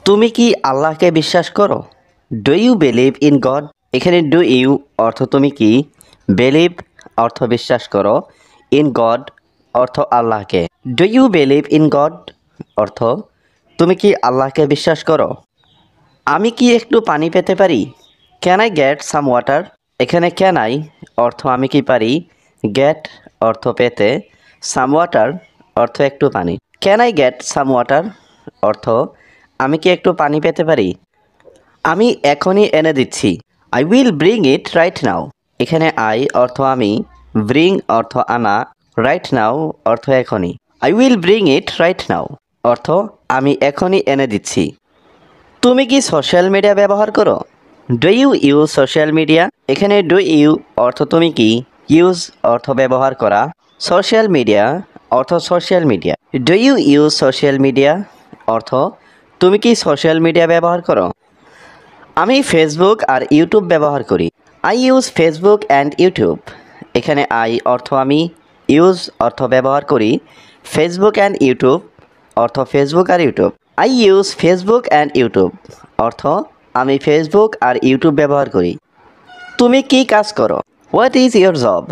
তুমি কি আল্লাহকে বিশ্বাস করো? Do you believe in God? এখানে ডু ইউ অর্থ তুমি কি, বিলিভ অর্থ বিশ্বাস করো, ইন গড অর্থ আল্লাহকে। Do you believe in God অর্থ তুমি কি আল্লাহকে বিশ্বাস করো? আমি কি একটু পানি পেতে পারি? Can I get some water? এখানে ক্যান আই অর্থ আমি কি পারি, গেট অর্থ পেতে, সাম ওয়াটার অর্থ একটু পানি। Can I get some water অর্থ আমি কি একটু পানি পেতে পারি? আমি এখনই এনে দিচ্ছি। I will bring it right now. এখানে আই অর্থ আমি, ব্রিং অর্থ আনা, রাইট নাও অর্থ এখনই। I will bring it right now অর্থ আমি এখনই এনে দিচ্ছি। তুমি কি সোশ্যাল মিডিয়া ব্যবহার করো? Do you use social media? এখানে ডু ইউ অর্থ তুমি কি, ইউজ অর্থ ব্যবহার করা, সোশ্যাল মিডিয়া অর্থ social media. Do you use social media অর্থ তুমি কি সোশ্যাল মিডিয়া ব্যবহার করো? আমি ফেসবুক আর ইউটিউব ব্যবহার করি। I use Facebook and YouTube. এখানে আই অর্থ আমি, ইউজ অর্থ ব্যবহার করি, ফেসবুক অ্যান্ড ইউটিউব অর্থ ফেসবুক আর YouTube. I use Facebook and YouTube অর্থ আমি ফেসবুক আর ইউটিউব ব্যবহার করি। তুমি কি কাজ করো? What is your job?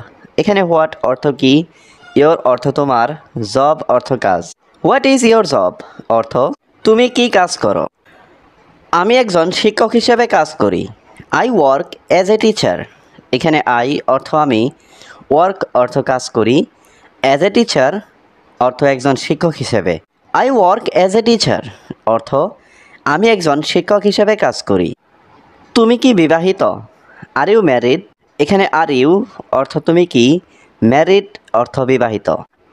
এখানে হোয়াট অর্থ কি, ইয়োর অর্থ তোমার, জব অর্থ কাজ। হোয়াট ইজ ইয়োর জব অর্থ তুমি কি কাজ করো? আমি একজন শিক্ষক হিসেবে কাজ করি। I work as a teacher. এখানে আই অর্থ আমি, ওয়ার্ক অর্থ কাজ করি, অ্যাজ এ টিচার অর্থ একজন শিক্ষক হিসেবে। I work as a teacher অর্থ আমি একজন শিক্ষক হিসেবে কাজ করি। তুমি কি বিবাহিত? Are you married? এখানে আর ইউ অর্থ তুমি কি, ম্যারিড অর্থ বিবাহিত।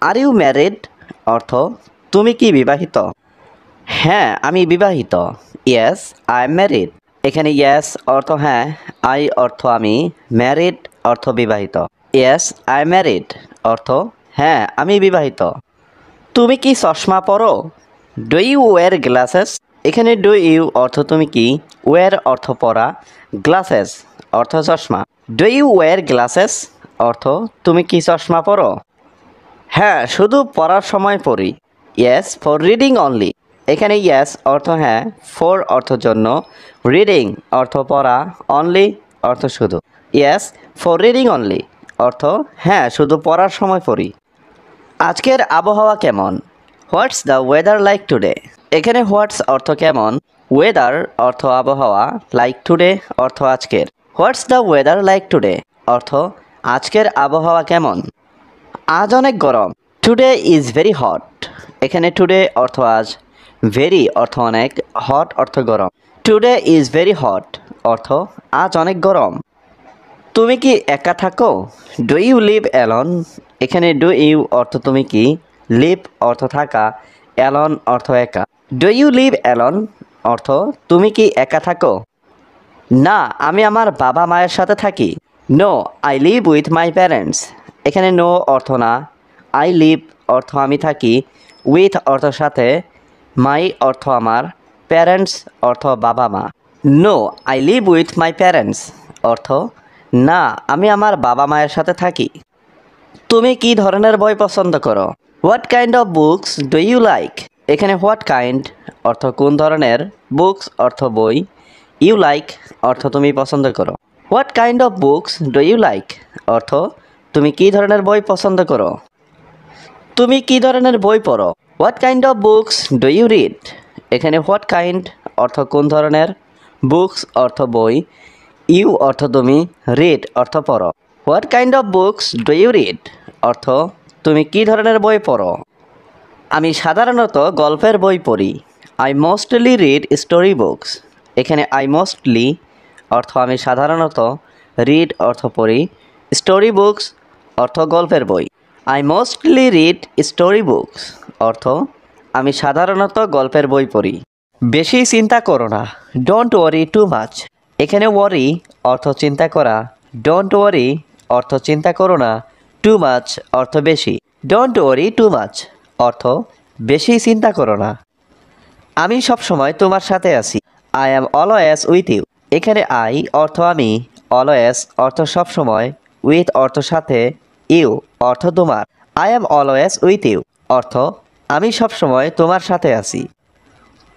আর ইউ ম্যারিড অর্থ তুমি কি বিবাহিত? হ্যাঁ আমি বিবাহিত। Yes I am married. এখানে ইয়েস অর্থ হ্যাঁ, আই অর্থ আমি, ম্যারিড অর্থ বিবাহিত। ইয়েস আই এম ম্যারিড অর্থ হ্যাঁ আমি বিবাহিত। তুমি কি চশমা পরো? Do you wear glasses? এখানে ডু ইউ অর্থ তুমি কি, ওয়্যার অর্থ পরা, গ্লাসেস অর্থ চশমা। ডু ইউ ওয়্যার গ্লাসেস অর্থ তুমি কি চশমা পরো? হ্যাঁ শুধু পড়ার সময় পড়ি। Yes for reading only. এখানে ইয়েস অর্থ হ্যাঁ, ফর অর্থ জন্য, রিডিং অর্থ পড়া, অনলি অর্থ শুধু। ইয়েস ফর রিডিং অনলি অর্থ হ্যাঁ শুধু পড়ার সময় পড়ি। আজকের আবহাওয়া কেমন? What's the weather like today? এখানে হোয়াটস অর্থ কেমন, ওয়েদার অর্থ আবহাওয়া, লাইক টুডে অর্থ আজকের। What's the weather like today অর্থ আজকের আবহাওয়া কেমন? আজ অনেক গরম। Today is very hot. এখানে টুডে অর্থ আজ, ভেরি অর্থ অনেক, হট অর্থ গরম। টুডে ইজ ভেরি হট অর্থ আজ অনেক গরম। তুমি কি একা থাকো? Do you live alone? এখানে ডু ইউ অর্থ তুমি কি, লিভ অর্থ থাকা, অ্যালন অর্থ একা। ডু ইউ লিভ অ্যালন অর্থ তুমি কি একা থাকো? না আমি আমার বাবা মায়ের সাথে থাকি। No I live with my parents. এখানে নো অর্থ না, আই লিভ অর্থ আমি থাকি, উইথ অর্থ সাথে, মাই অর্থ আমার, প্যারেন্টস অর্থ বাবা মা। No I live with my parents অর্থ না আমি আমার বাবা মায়ের সাথে থাকি। তুমি কি ধরনের বই পছন্দ করো? What kind of books do you like? এখানে হোয়াট কাইন্ড অর্থ কোন ধরনের, বুকস অর্থ বই, ইউ লাইক অর্থ তুমি পছন্দ করো। What kind of books do you like অর্থ তুমি কি ধরনের বই পছন্দ করো? তুমি কি ধরনের বই পড়ো? What kind of books do you read? এখানে হোয়াট কাইন্ড অর্থ কোন ধরনের, বুকস অর্থ বই, ইউ অর্থ তুমি, রিড অর্থ পড়ো। What kind of books do you read অর্থ তুমি কি ধরনের বই পড়ো? আমি সাধারণত গল্পের বই পড়ি। I mostly read story books. এখানে আই মোস্টলি অর্থ আমি সাধারণত, রিড অর্থ পড়ি, স্টোরি বুকস অর্থ গল্পের বই। I mostly read story books অর্থ আমি সাধারণত গল্পের বই পড়ি। বেশি চিন্তা করো না, ডোন্ট ওয়ারি টু মাচ। এখানে ওয়ারি অর্থ চিন্তা করা, ডোন্ট ওয়ারি অর্থ চিন্তা করো না, টু মাচ অর্থ বেশি। ডোন্ট ওয়ারি টু মাচ অর্থ বেশি চিন্তা করো না। আমি সবসময় তোমার সাথে আছি। I am always with you. এখানে আই অর্থ আমি, অলওয়েজ অর্থ সবসময়, উইথ অর্থ সাথে, ইউ অর্থ তোমার। I am always with you অর্থ আমি সবসময় তোমার সাথে আছি।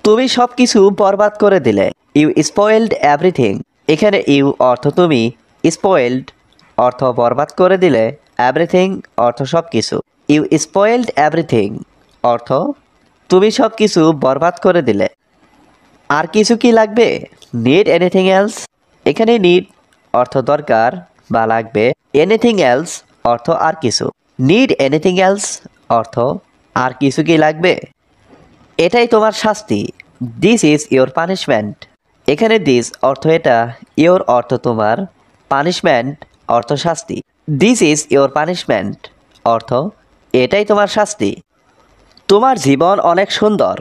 তুমি সব কিছু বরবাদ করে দিলে। You spoiled everything. এখানে ইউ অর্থ তুমি, স্পয়েলড অর্থ বরবাদ করে দিলে, এভরিথিং অর্থ সব কিছু। ইউ স্পয়েলড এভরিথিং অর্থ তুমি সব কিছু বরবাদ করে দিলে। আর কিছু কি লাগবে? Need anything else. এখানে নিড অর্থ দরকার বা লাগবে, এনিথিং এলস অর্থ আর কিছু। নিড এনিথিং এলস অর্থ আর কিছু কি লাগবে? এটাই তোমার শাস্তি। This is your punishment. এখানে দিস অর্থ এটা, ইয়োর অর্থ তোমার, পানিশমেন্ট অর্থ শাস্তি। দিস ইজ ইয়োর পানিশমেন্ট অর্থ এটাই তোমার শাস্তি। তোমার জীবন অনেক সুন্দর।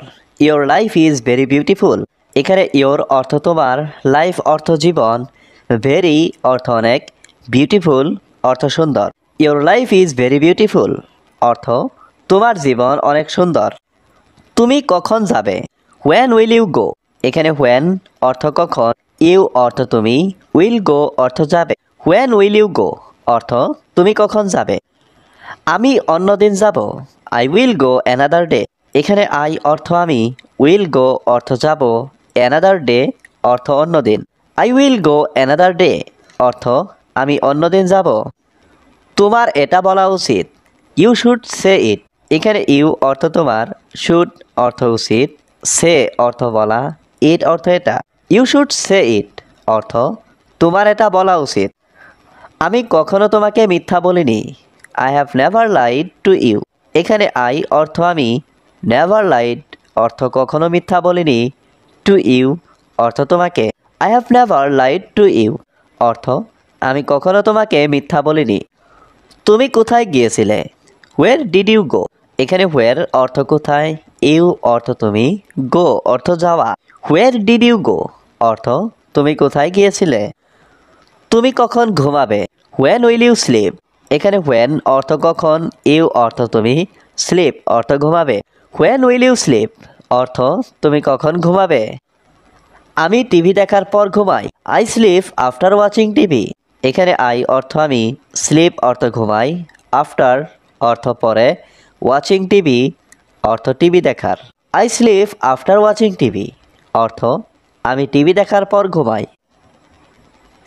Your life is very beautiful. এখানে ইয়োর অর্থ তোমার, লাইফ অর্থ জীবন, ভেরি অর্থ অনেক, বিউটিফুল অর্থ সুন্দর। Your life is very beautiful অর্থ তোমার জীবন অনেক সুন্দর। তুমি কখন যাবে? When will you go. এখানে হোয়েন অর্থ কখন, ইউ অর্থ তুমি, উইল গো অর্থ যাবে। হোয়েন উইল ইউ গো অর্থ তুমি কখন যাবে। আমি অন্যদিন যাব। I will go another day. এখানে আই অর্থ আমি, উইল গো অর্থ যাব, অ্যানাদার ডে অর্থ অন্যদিন। I will go another day অর্থ আমি অন্যদিন যাব। তোমার এটা বলা উচিত। ইউ শুড সে ইট। এখানে ইউ অর্থ তোমার, শুড অর্থ উচিত, সে অর্থ বলা, ইট অর্থ এটা। ইউ শুড সে ইট অর্থ তোমার এটা বলা উচিত। আমি কখনো তোমাকে মিথ্যা বলিনি। I have never lied to you. এখানে আই অর্থ আমি, নেভার লাইড অর্থ কখনো মিথ্যা বলিনি, টু ইউ অর্থ তোমাকে। I have never lied to you অর্থ আমি কখনো তোমাকে মিথ্যা বলিনি। তুমি কোথায় গিয়েছিলে? Where did you go. এখানে হোয়ার অর্থ কোথায়, ইউ অর্থ তুমি, গো অর্থ যাওয়া। হোয়ার ডিড ইউ গো অর্থ তুমি কোথায় গিয়েছিলে। তুমি কখন ঘুমাবে? When will you sleep. এখানে হোয়েন অর্থ কখন, ইউ অর্থ তুমি, স্লিপ অর্থ ঘুমাবে। হোয়েন উইল ইউ স্লিপ অর্থ তুমি কখন ঘুমাবে। আমি টিভি দেখার পর ঘুমাই। I sleep after watching TV. এখানে আই অর্থ আমি, স্লিপ অর্থ ঘুমাই, আফটার অর্থ পরে, ওয়াচিং টিভি অর্থ টিভি দেখার। I sleep after watching TV অর্থ আমি টিভি দেখার পর ঘুমাই।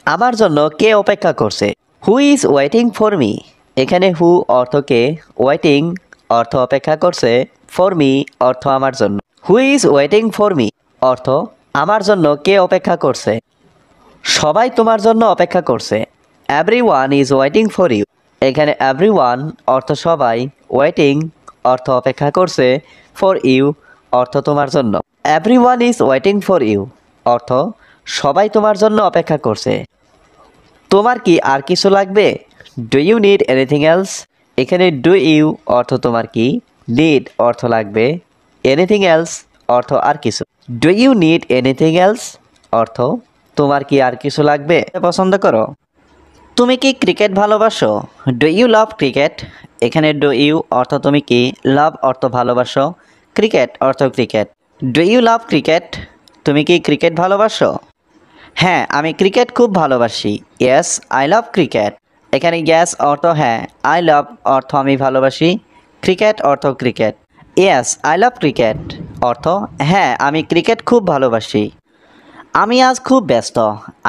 আমার জন্য কে অপেক্ষা করছে? Who is waiting for me. এখানে হু অর্থ কে, ওয়েটিং অর্থ অপেক্ষা করছে, ফর মি অর্থ আমার জন্য। Who is waiting for me অর্থ আমার জন্য কে অপেক্ষা করছে। সবাই তোমার জন্য অপেক্ষা করছে। Everyone is waiting for you. এখানে এভরি ওয়ান অর্থ সবাই, ওয়েটিং অর্থ অপেক্ষা করছে, ফর ইউ অর্থ তোমার জন্য। Everyone is waiting for you অর্থ সবাই তোমার জন্য অপেক্ষা করছে। তোমার কি আর কিছু লাগবে? Do you need anything else. এখানে ডু ইউ অর্থ তোমার কি, নিড অর্থ লাগবে, এনিথিং এলস অর্থ আর কিছু। Do you need anything else অর্থ তোমার কি আর কিছু লাগবে। পছন্দ করো। তুমি কি ক্রিকেট ভালোবাসো? Do you love cricket. এখানে ডু ইউ অর্থ তুমি কি, লাভ অর্থ ভালোবাসো, ক্রিকেট অর্থ cricket. Do you love cricket. তুমি কি ক্রিকেট ভালোবাসো? হ্যাঁ, আমি ক্রিকেট খুব ভালোবাসি। Yes I love cricket. এখানে ইয়েস অর্থ হ্যাঁ, আই লাভ অর্থ আমি ভালোবাসি, ক্রিকেট অর্থ cricket. Yes I love cricket অর্থ হ্যাঁ আমি ক্রিকেট খুব ভালোবাসি। আমি আজ খুব ব্যস্ত।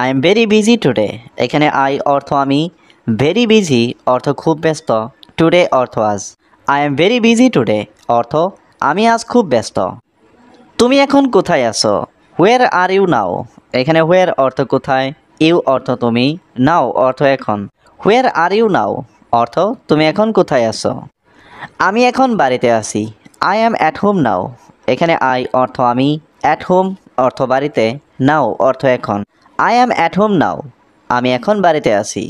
I am very busy today. এখানে আই অর্থ আমি, ভেরি বিজি অর্থ খুব ব্যস্ত, টুডে অর্থ আজ। I am very busy today অর্থ আমি আজ খুব ব্যস্ত। তুমি এখন কোথায় আছো? হোয়ার আর ইউ নাও। এখানে হোয়ার অর্থ কোথায়, ইউ অর্থ তুমি, নাও অর্থ এখন। হোয়ার আর ইউ নাও অর্থ তুমি এখন কোথায় আছো। আমি এখন বাড়িতে আছি। I am at home now. এখানে আই অর্থ আমি, অ্যাট হোম অর্থ বাড়িতে, নাও অর্থ এখন। I am at home now আমি এখন বাড়িতে আছি।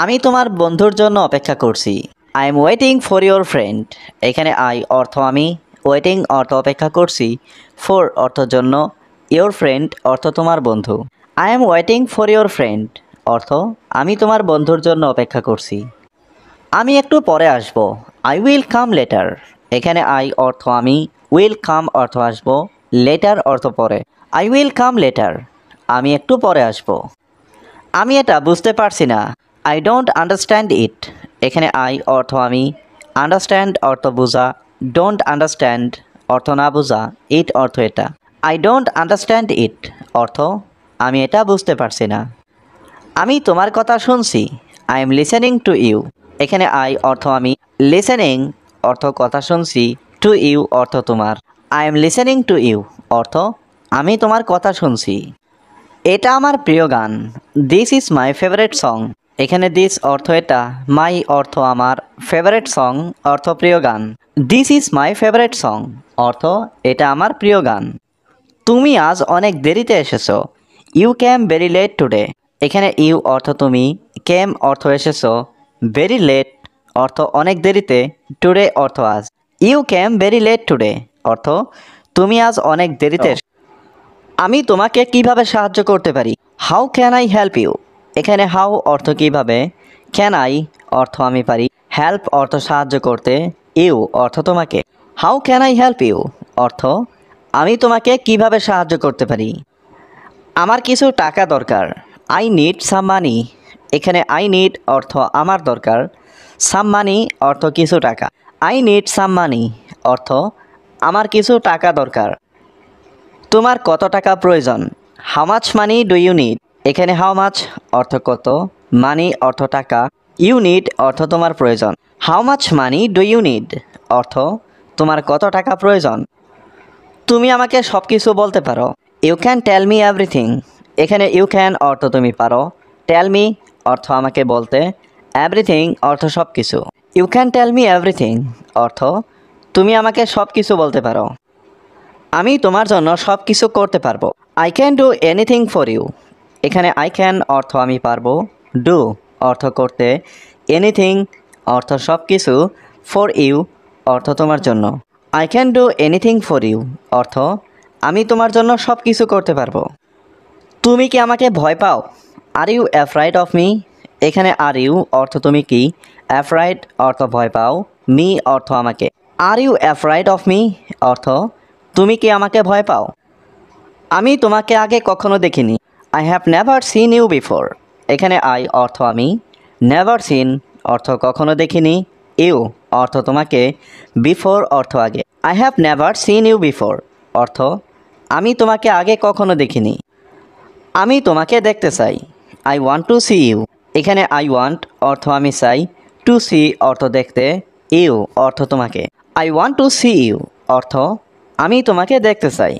আমি তোমার বন্ধুর জন্য অপেক্ষা করছি। I am waiting for your friend. এখানে আই অর্থ আমি, ওয়েটিং অর্থ অপেক্ষা করছি, ফর অর্থ জন্য, ইয়োর ফ্রেন্ড অর্থ তোমার বন্ধু। I am waiting for your friend অর্থ আমি তোমার বন্ধুর জন্য অপেক্ষা করছি। আমি একটু পরে আসব। I will come later. এখানে আই অর্থ আমি, উইল কাম অর্থ আসব, লেটার অর্থ পরে। আই উইল কাম লেটার আমি একটু পরে আসব। আমি এটা বুঝতে পারছি না। I don't understand it. এখানে আই অর্থ আমি, আন্ডারস্ট্যান্ড অর্থ বোঝা, ডোন্ট আন্ডারস্ট্যান্ড অর্থ না বোঝা, ইট অর্থ এটা। আই ডোন্ট আন্ডারস্ট্যান্ড ইট অর্থ আমি এটা বুঝতে পারছি না। আমি তোমার কথা শুনছি, I am listening to you. এখানে আই অর্থ আমি, লিসেনিং অর্থ কথা শুনছি, টু ইউ অর্থ তোমার। I am listening to you অর্থ আমি তোমার কথা শুনছি। এটা আমার প্রিয় গান, this is my favourite song. এখানে দিস অর্থ এটা, মাই অর্থ আমার, ফেভারিট সং অর্থ প্রিয় গান। This is my favourite song অর্থ এটা আমার প্রিয় গান। তুমি আজ অনেক দেরিতে এসেছো, you came very late today. এখানে ইউ অর্থ তুমি, ক্যাম অর্থ এসেছো, ভেরি লেট অর্থ অনেক দেরিতে, টুডে অর্থ আজ। You came very late today অর্থ তুমি আজ অনেক দেরিতে এসেছো। আমি তোমাকে কিভাবে সাহায্য করতে পারি, how can I help you. এখানে হাউ অর্থ কিভাবে, ক্যান আই অর্থ আমি পারি, হেল্প অর্থ সাহায্য করতে, ইউ অর্থ তোমাকে। How can I help you অর্থ আমি তোমাকে কিভাবে সাহায্য করতে পারি। আমার কিছু টাকা দরকার, আই নিড সাম মানি। এখানে আই নিড অর্থ আমার দরকার, সাম মানি অর্থ কিছু টাকা। আই নিড সাম মানি অর্থ আমার কিছু টাকা দরকার। তোমার কত টাকা প্রয়োজন, how much money do you need. এখানে হাউ মাচ অর্থ কত, মানি অর্থ টাকা, ইউ নিড অর্থ তোমার প্রয়োজন। How much money do you need অর্থ তোমার কত টাকা প্রয়োজন। তুমি আমাকে সব কিছু বলতে পারো, you can tell me everything. এখানে ইউ ক্যান অর্থ তুমি পারো, টেল মি অর্থ আমাকে বলতে, এভরিথিং অর্থ সব কিছু। You can tell me everything অর্থ তুমি আমাকে সব কিছু বলতে পারো। আমি তোমার জন্য সব কিছু করতে পারবো, I can do anything for you. এখানে আই ক্যান অর্থ আমি পারবো, ডু অর্থ করতে, এনিথিং অর্থ সব কিছু, ফর ইউ অর্থ তোমার জন্য। I can do anything for you অর্থ আমি তোমার জন্য সব কিছু করতে পারবো। তুমি কি আমাকে ভয় পাও, are you afraid of me. এখানে আর ইউ অর্থ তুমি কি, অ্যাফ্রাইড অর্থ ভয় পাও, মি অর্থ আমাকে। Are you afraid of me অর্থ তুমি কি আমাকে ভয় পাও। আমি তোমাকে আগে কখনো দেখিনি, I have never seen you before. এখানে আই অর্থ আমি, নেভার সিন অর্থ কখনো দেখিনি, ইউ অর্থ তোমাকে, বিফোর অর্থ আগে। I have never seen you before অর্থ আমি তোমাকে আগে কখনো দেখিনি। আমি তোমাকে দেখতে চাই, I want to see you. এখানে আই ওয়ান্ট অর্থ আমি চাই, টু সি অর্থ দেখতে, ইউ অর্থ তোমাকে। I want to see you অর্থ আমি তোমাকে দেখতে চাই।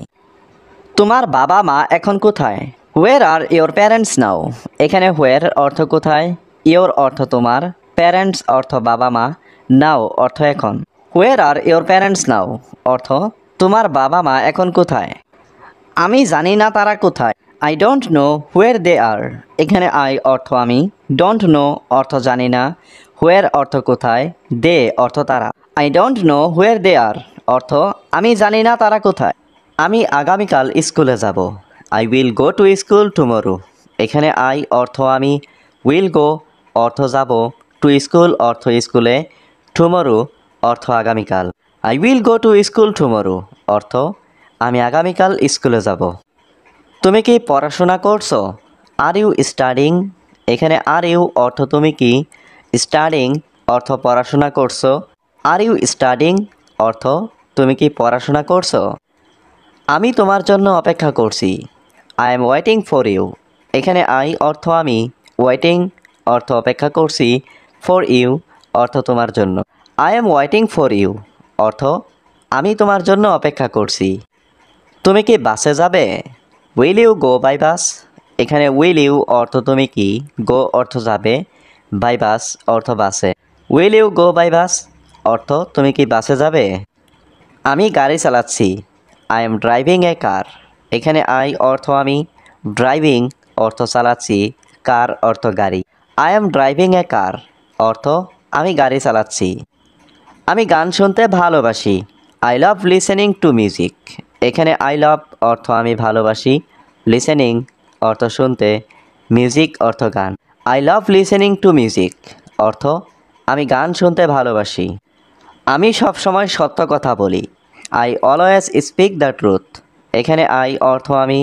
তোমার বাবা মা এখন কোথায়, হোয়ার আর ইয়োর প্যারেন্টস নাও। এখানে হোয়ার অর্থ কোথায়, ইয়োর অর্থ তোমার, প্যারেন্টস অর্থ বাবা মা, নাও অর্থ এখন। হোয়ার আর ইয়োর প্যারেন্টস নাও অর্থ তোমার বাবা মা এখন কোথায়। আমি জানি না তারা কোথায়, আই ডোন্ট নো হোয়ার দে আর। এখানে আই অর্থ আমি, ডোন্ট নো অর্থ জানি না, হোয়ার অর্থ কোথায়, দে অর্থ তারা। আই ডোন্ট নো হোয়ার দে আর অর্থ আমি জানি না তারা কোথায়। আমি আগামীকাল স্কুলে যাব, I will go to school tomorrow. এখানে আই অর্থ আমি, উইল গো অর্থ যাব, টু স্কুল অর্থ স্কুলে, টুমরো অর্থ আগামীকাল। I will go to school tomorrow অর্থ আমি আগামীকাল স্কুলে যাব। তুমি কি পড়াশোনা করছো, আর ইউ স্টাডিং। এখানে আর ইউ অর্থ তুমি কি, স্টাডিং অর্থ পড়াশোনা করছো, আর ইউ স্টাডিং অর্থ তুমি কি পড়াশোনা করছো। আমি তোমার জন্য অপেক্ষা করছি, I am waiting for you. এখানে আই অর্থ আমি, ওয়েটিং অর্থ অপেক্ষা করছি, ফর ইউ অর্থ তোমার জন্য। I am waiting for you অর্থ আমি তোমার জন্য অপেক্ষা করছি। তুমি কি বাসে যাবে, will you go by bus. এখানে উইল ইউ অর্থ তুমি কি, গো অর্থ যাবে, বাই বাস অর্থ বাসে। Will you go by bus অর্থ তুমি কি বাসে যাবে। আমি গাড়ি চালাচ্ছি, I am driving a car. এখানে আই অর্থ আমি, ড্রাইভিং অর্থ চালাচ্ছি, কার অর্থ গাড়ি। আই এম ড্রাইভিং এ কার অর্থ আমি গাড়ি চালাচ্ছি। আমি গান শুনতে ভালোবাসি, I love listening to music. এখানে আই লাভ অর্থ আমি ভালোবাসি, লিসেনিং অর্থ শুনতে, মিউজিক অর্থ গান। I love listening to music অর্থ আমি গান শুনতে ভালোবাসি। আমি সবসময় সত্য কথা বলি, I always speak the truth. এখানে আই অর্থ আমি,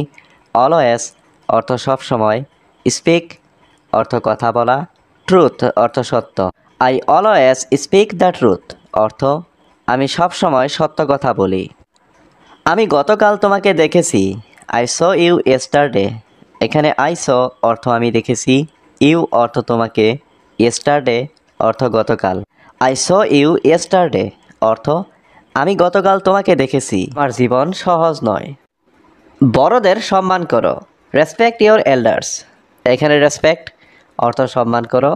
অলওয়েজ অর্থ সবসময়, স্পিক অর্থ কথা বলা, ট্রুথ অর্থ সত্য। I always speak the truth অর্থ আমি সবসময় সত্য কথা বলি। আমি গতকাল তোমাকে দেখেছি। I saw you yesterday. এখানে আই স অর্থ আমি দেখেছি, ইউ অর্থ তোমাকে, ইয়েস্টারডে অর্থ গতকাল। আই স ইউ ইয়েস্টারডে অর্থ আমি গতকাল তোমাকে দেখেছি। আমার জীবন সহজ নয়। বড়দের সম্মান করো। Respect your elders. এখানে রেসপেক্ট অর্থ সম্মান করো,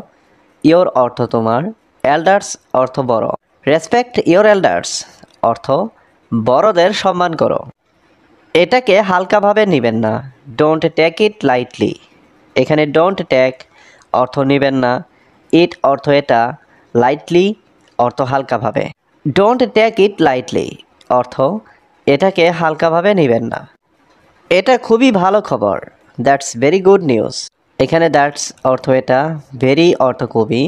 ইওর অর্থ তোমার, এল্ডার্স অর্থ বড়। রেসপেক্ট ইওর এল্ডার্স অর্থ বড়দের সম্মান করো। এটাকে হালকাভাবে নেবেন না। Don't take it lightly. এখানে ডোন্ট টেক অর্থ নেবেন না, ইট অর্থ এটা, লাইটলি অর্থ হালকাভাবে। ডোন্ট টেক ইট লাইটলি অর্থ এটাকে হালকাভাবে নেবেন না। এটা খুবই ভালো খবর। That's very good news. এখানে দ্যাটস অর্থ এটা, ভেরি অর্থ খুবই,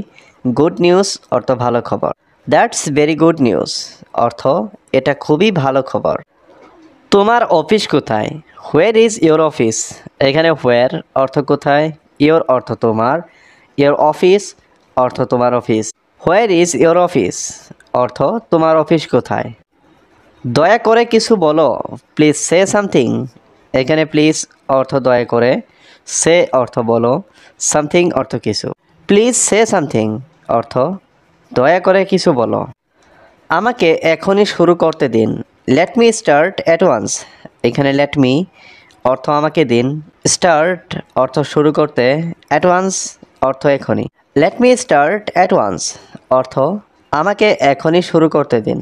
গুড নিউজ অর্থ ভালো খবর। দ্যাটস ভেরি গুড নিউজ অর্থ এটা খুবই ভালো খবর। তোমার অফিস কোথায়? Where is your office? এখানে হোয়ার অর্থ কোথায়, ইয়োর অর্থ তোমার, ইয়োর অফিস অর্থ তোমার office. Where is your office অর্থ তোমার অফিস কোথায়। দয়া করে কিছু বলো। Please say something. এখানে প্লিজ অর্থ দয়া করে, সে অর্থ বলো, সামথিং অর্থ কিছু। প্লিজ সে সামথিং অর্থ দয়া করে কিছু বলো। আমাকে এখনই শুরু করতে দিন। Let me start at once. এখানে লেট মি অর্থ আমাকে দিন, স্টার্ট অর্থ শুরু করতে, অ্যাট ওয়ান্স অর্থ এখনই। Let me start at once অর্থ আমাকে এখনই শুরু করতে দিন।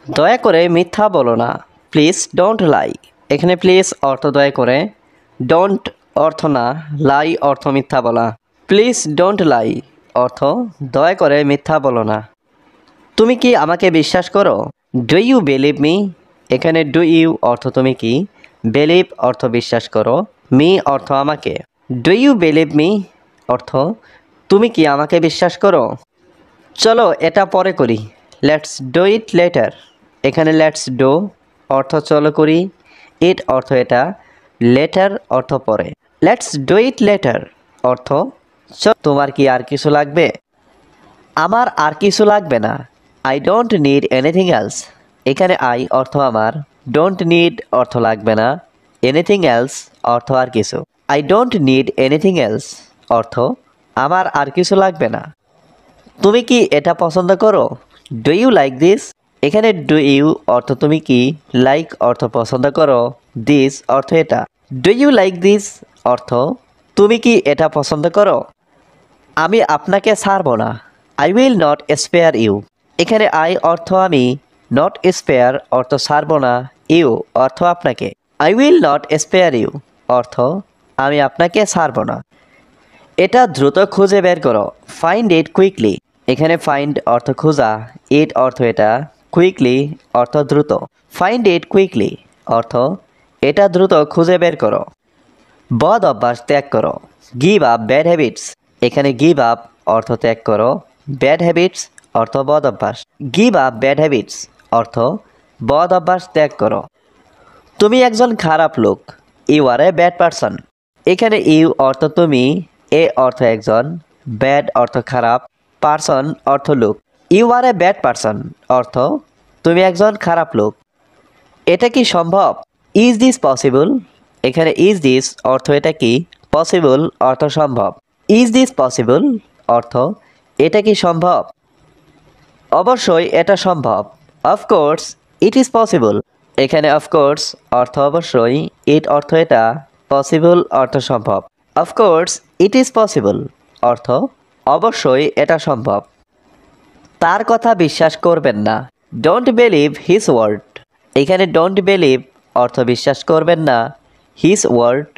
দয়া করে মিথ্যা বলো না। Please don't lie. এখানে প্লিজ অর্থ দয়া করে, ডোন্ট অর্থ না, লাই অর্থ মিথ্যা বলা। প্লিজ ডোন্ট লাই অর্থ দয়া করে মিথ্যা বলো না। তুমি কি আমাকে বিশ্বাস করো? Do you believe me? এখানে ডু ইউ অর্থ তুমি কি, বিলিভ অর্থ বিশ্বাস করো, মি অর্থ আমাকে। ডু ইউ বিলিভ মি অর্থ তুমি কি আমাকে বিশ্বাস করো? চলো এটা পরে করি। Let's do it later. এখানে লেটস ডু অর্থ চলো করি, ইট অর্থ এটা, লেটার অর্থ পরে। লেটস ডু ইট লেটার অর্থ তোমার কি আর কিছু লাগবে? আমার আর কিছু লাগবে না। I don't need anything else. এখানে আই অর্থ আমার, ডোন্ট নিড অর্থ লাগবে না, এনিথিং এলস অর্থ আর কিছু। I don't need anything else অর্থ আমার আর কিছু লাগবে না। তুমি কি এটা পছন্দ করো? Do you like this? এখানে ডু ইউ অর্থ তুমি কি, লাইক অর্থ পছন্দ করো, দিস অর্থ এটা। ডু ইউ লাইক দিস অর্থ তুমি কি এটা পছন্দ করো? আমি আপনাকে ছাড়ব না। I will not spare you. এখানে আই অর্থ আমি, নট স্পেয়ার অর্থ ছাড়ব না, ইউ অর্থ আপনাকে। I will not spare you অর্থ আমি আপনাকে ছাড়ব না। এটা দ্রুত খুঁজে বের করো। Find it quickly. এখানে ফাইন্ড অর্থ খোঁজা, ইট অর্থ এটা, কুইকলি অর্থ দ্রুত। ফাইন্ড ইট কুইকলি অর্থ এটা দ্রুত খুঁজে বের করো। বদ অভ্যাস ত্যাগ করো। Give up bad habits. এখানে গিভ আপ অর্থ ত্যাগ করো, ব্যাড হ্যাবিটস অর্থ বদ অভ্যাস। গিভ আপ ব্যাড হ্যাবিটস অর্থ বদ অভ্যাস ত্যাগ করো। তুমি একজন খারাপ লোক। You are a bad person. এখানে ইউ অর্থ তুমি, এ অর্থ একজন, ব্যাড অর্থ খারাপ, পারসন অর্থ লোক। You are a bad person অর্থ তুমি একজন খারাপ লোক। এটা কি সম্ভব? Is this possible? এখানে ইজ দিস অর্থ এটা কি, পসিবল অর্থ সম্ভব। ইজ দিস পসিবল অর্থ এটা কি সম্ভব? অবশ্যই এটা সম্ভব। Of course it is possible. এখানে অফকোর্স অর্থ অবশ্যই, ইট অর্থ এটা, পসিবল অর্থ সম্ভব। অফকোর্স ইট ইজ পসিবল অর্থ অবশ্যই এটা সম্ভব। তার কথা বিশ্বাস করবেন না। Don't believe his word. এখানে ডোন্ট বিলিভ অর্থ বিশ্বাস করবেন না, হিজ ওয়ার্ড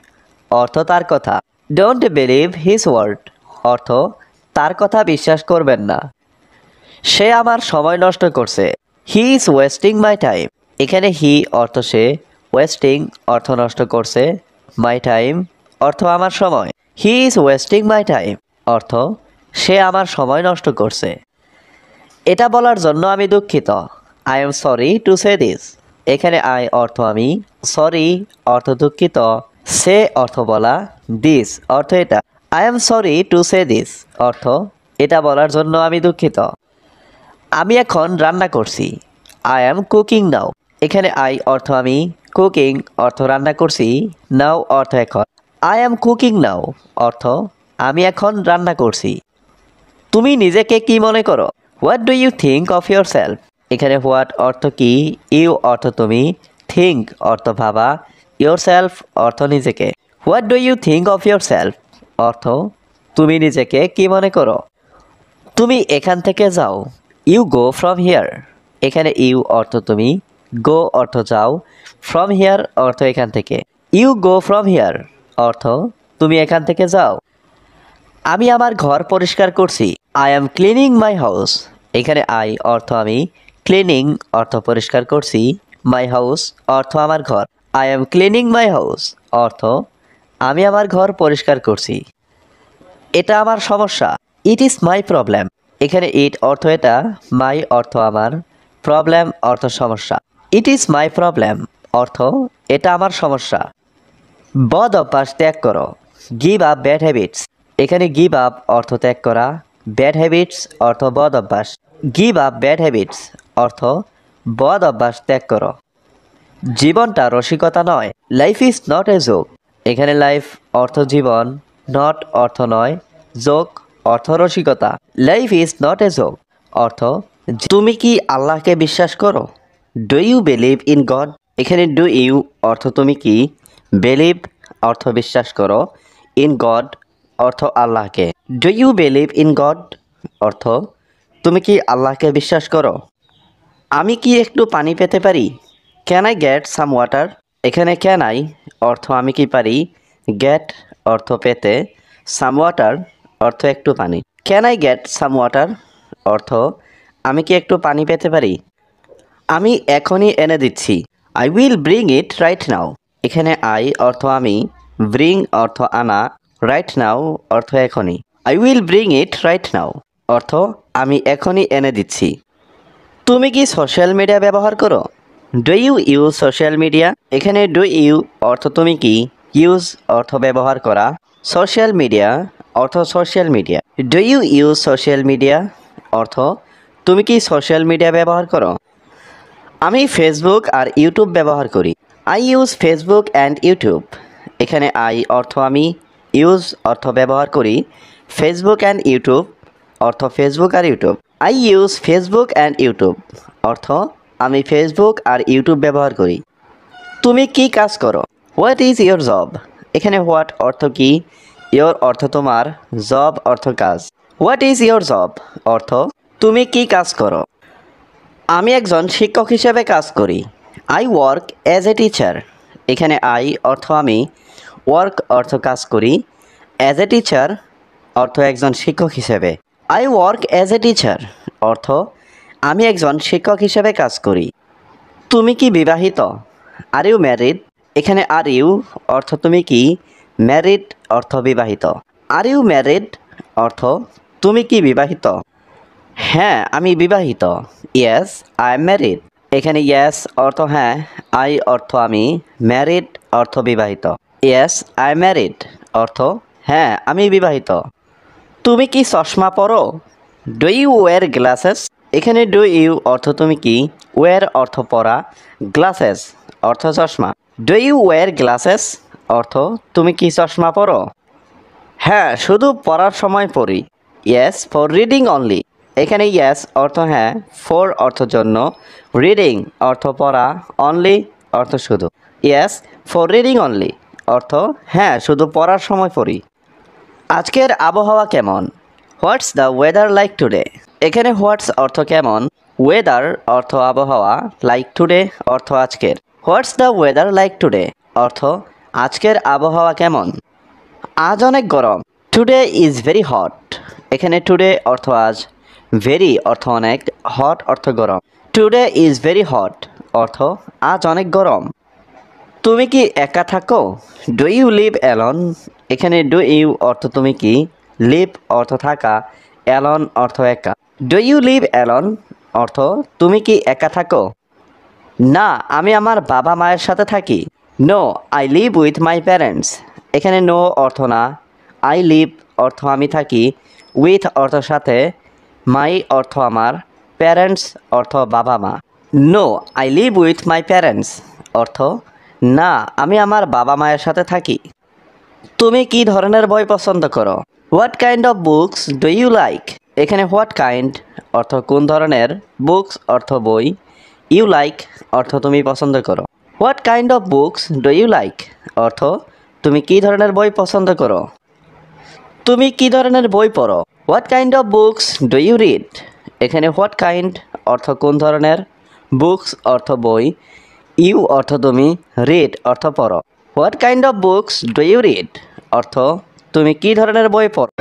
অর্থ তার কথা। ডোন্ট বিলিভ হিজ ওয়ার্ড অর্থ তার কথা বিশ্বাস করবেন না। সে আমার সময় নষ্ট করছে। He is wasting my time. এখানে হি অর্থ সে, ওয়েস্টিং অর্থ নষ্ট করছে, মাই টাইম অর্থ আমার সময়। He is wasting my time অর্থ সে আমার সময় নষ্ট করছে। এটা বলার জন্য আমি দুঃখিত। I am sorry to say this. এখানে আই অর্থ আমি, সরি অর্থ দুঃখিত, সে অর্থ বলা, দিস অর্থ এটা। I am sorry to say this অর্থ এটা বলার জন্য আমি দুঃখিত। আমি এখন রান্না করছি। আই অ্যাম কুকিং নাও। এখানে আই অর্থ আমি, কুকিং অর্থ রান্না করছি, নাও অর্থ এখন। আই অ্যাম কুকিং নাও অর্থ আমি এখন রান্না করছি। তুমি নিজেকে কি মনে করো? What do you think of yourself? এখানে হোয়াট অর্থ কি, ইউ অর্থ তুমি, থিঙ্ক অর্থ ভাবা, ইয়োর সেলফ অর্থ নিজেকে। What do you think of yourself অর্থ তুমি নিজেকে কি মনে করো? তুমি এখান থেকে যাও, ইউ গো ফ্রম হিয়ার। এখানে ইউ অর্থ তুমি, গো অর্থ যাও, ফ্রম হিয়ার অর্থ এখান থেকে। ইউ গো ফ্রম হিয়ার অর্থ তুমি এখান থেকে যাও। আমি আমার ঘর পরিষ্কার করছি, I am cleaning my house. এখানে আই অর্থ আমি, ক্লিনিং অর্থ পরিষ্কার করছি, মাই হাউস অর্থ আমার ঘর। I am cleaning my house অর্থ আমি আমার ঘর পরিষ্কার করছি। এটা আমার সমস্যা, ইট ইজ মাই প্রবলেম। এখানে ইট অর্থ এটা, মাই অর্থ আমার, প্রবলেম অর্থ সমস্যা। ইট ইজ মাই প্রবলেম অর্থ এটা আমার সমস্যা। বদ অভ্যাস ত্যাগ করো, গিভ আপ ব্যাড হ্যাবিটস। এখানে গিভ আপ অর্থ ত্যাগ করা, ব্যাড হ্যাবিটস অর্থ বদ অভ্যাস। গিভ আপ ব্যাড হ্যাবিটস অর্থ বদ অভ্যাস ত্যাগ করো। জীবনটা রসিকতা নয়, life is not a joke. এখানে লাইফ অর্থ জীবন, নট অর্থ নয়, জোক অর্থ রসিকতা। Life is not a joke অর্থ তুমি কি আল্লাহকে বিশ্বাস করো? Do you believe in God? এখানে ডু ইউ অর্থ তুমি কি, বিলিভ অর্থ বিশ্বাস করো, ইন গড অর্থ আল্লাহকে। Do you believe in God অর্থ তুমি কি আল্লাহকে বিশ্বাস করো? আমি কি একটু পানি পেতে পারি? Can I get some water? এখানে ক্যান আই অর্থ আমি কি পারি, গেট অর্থ পেতে, সাম ওয়াটার অর্থ একটু পানি। Can I get some water অর্থ আমি কি একটু পানি পেতে পারি? আমি এখনই এনে দিচ্ছি, I will bring it right now. এখানে আই অর্থ আমি, ব্রিং অর্থ আনা, রাইট নাও অর্থ এখনই। I will bring it right now অর্থ আমি এখনই এনে দিচ্ছি। তুমি কি সোশ্যাল মিডিয়া ব্যবহার করো? Do you use social media? এখানে ডু ইউ অর্থ তুমি কি, ইউজ অর্থ ব্যবহার করা, সোশ্যাল মিডিয়া অর্থ social media. Do you use social media অর্থ তুমি কি সোশ্যাল মিডিয়া ব্যবহার করো? আমি ফেসবুক আর ইউটিউব ব্যবহার করি, I use Facebook and YouTube. এখানে আই অর্থ আমি, ইউজ অর্থ ব্যবহার করি, ফেসবুক অ্যান্ড ইউটিউব অর্থ ফেসবুক আর YouTube. I use Facebook and YouTube অর্থ আমি ফেসবুক আর ইউটিউব ব্যবহার করি। তুমি কি কাজ করো? What is your job? এখানে হোয়াট অর্থ কি, ইয়োর অর্থ তোমার, জব অর্থ কাজ। হোয়াট ইজ ইয়োর জব অর্থ তুমি কি কাজ করো? আমি একজন শিক্ষক হিসেবে কাজ করি, I work as a teacher. এখানে আই অর্থ আমি, ওয়ার্ক অর্থ কাজ করি, অ্যাজ এ টিচার অর্থ একজন শিক্ষক হিসেবে। I work as a teacher অর্থ আমি একজন শিক্ষক হিসেবে কাজ করি। তুমি কি বিবাহিত? Are you married? এখানে আর ইউ অর্থ তুমি কি, ম্যারিড অর্থ বিবাহিত। আর ইউ ম্যারিড অর্থ তুমি কি বিবাহিত? হ্যাঁ আমি বিবাহিত, ইয়েস আই এম ম্যারিড। এখানে ইয়েস অর্থ হ্যাঁ, আই অর্থ আমি, ম্যারিড অর্থ বিবাহিত। ইয়েস আই এম ম্যারিড অর্থ হ্যাঁ আমি বিবাহিত। তুমি কি চশমা পরো? Do you wear glasses? এখানে ডু ইউ অর্থ তুমি কি, ওয়্যার অর্থ পরা, গ্লাসেস অর্থ চশমা। ডু ইউ ওয়্যার গ্লাসেস অর্থ তুমি কি চশমা পরো? হ্যাঁ শুধু পড়ার সময় পড়ি, ইয়েস ফর রিডিং অনলি। এখানে ইয়েস অর্থ হ্যাঁ, ফর অর্থ জন্য, রিডিং অর্থ পড়া, অনলি অর্থ শুধু। ইয়েস ফর রিডিং অনলি অর্থ হ্যাঁ শুধু পড়ার সময় পড়ি। আজকের আবহাওয়া কেমন? What's the weather like today? এখানে হোয়াটস অর্থ কেমন, ওয়েদার অর্থ আবহাওয়া, লাইক টুডে অর্থ আজকের। What's the weather like today অর্থ আজকের আবহাওয়া কেমন? আজ অনেক গরম, টুডে ইজ ভেরি হট। এখানে টুডে অর্থ আজ, ভেরি অর্থ অনেক, হট অর্থ গরম। টুডে ইজ ভেরি হট অর্থ আজ অনেক গরম। তুমি কি একা থাকো? Do you live alone? এখানে ডু ইউ অর্থ তুমি কি, লিভ অর্থ থাকা, অ্যালন অর্থ একা। ডু ইউ লিভ অ্যালন অর্থ তুমি কি একা থাকো? না আমি আমার বাবা মায়ের সাথে থাকি, no I live with my parents. এখানে নো অর্থ না, আই লিভ অর্থ আমি থাকি, উইথ অর্থ সাথে, মাই অর্থ আমার, প্যারেন্টস অর্থ বাবা মা। No I live with my parents অর্থ না আমি আমার বাবা মায়ের সাথে থাকি। তুমি কি ধরনের বই পছন্দ করো? What kind of books do you like? এখানে হোয়াট কাইন্ড অর্থ কোন ধরনের, বুকস অর্থ বই, ইউ লাইক অর্থ তুমি পছন্দ করো। What kind of books do you like অর্থ তুমি কি ধরনের বই পছন্দ করো। তুমি কি ধরনের বই পড়ো? What kind of books do you read? এখানে হোয়াট কাইন্ড অর্থ কোন ধরনের, বুকস অর্থ বই, ইউ অর্থ তুমি, রিড অর্থ পড়ো। What kind of books do you read অর্থ তুমি কি ধরনের বই পড়ো।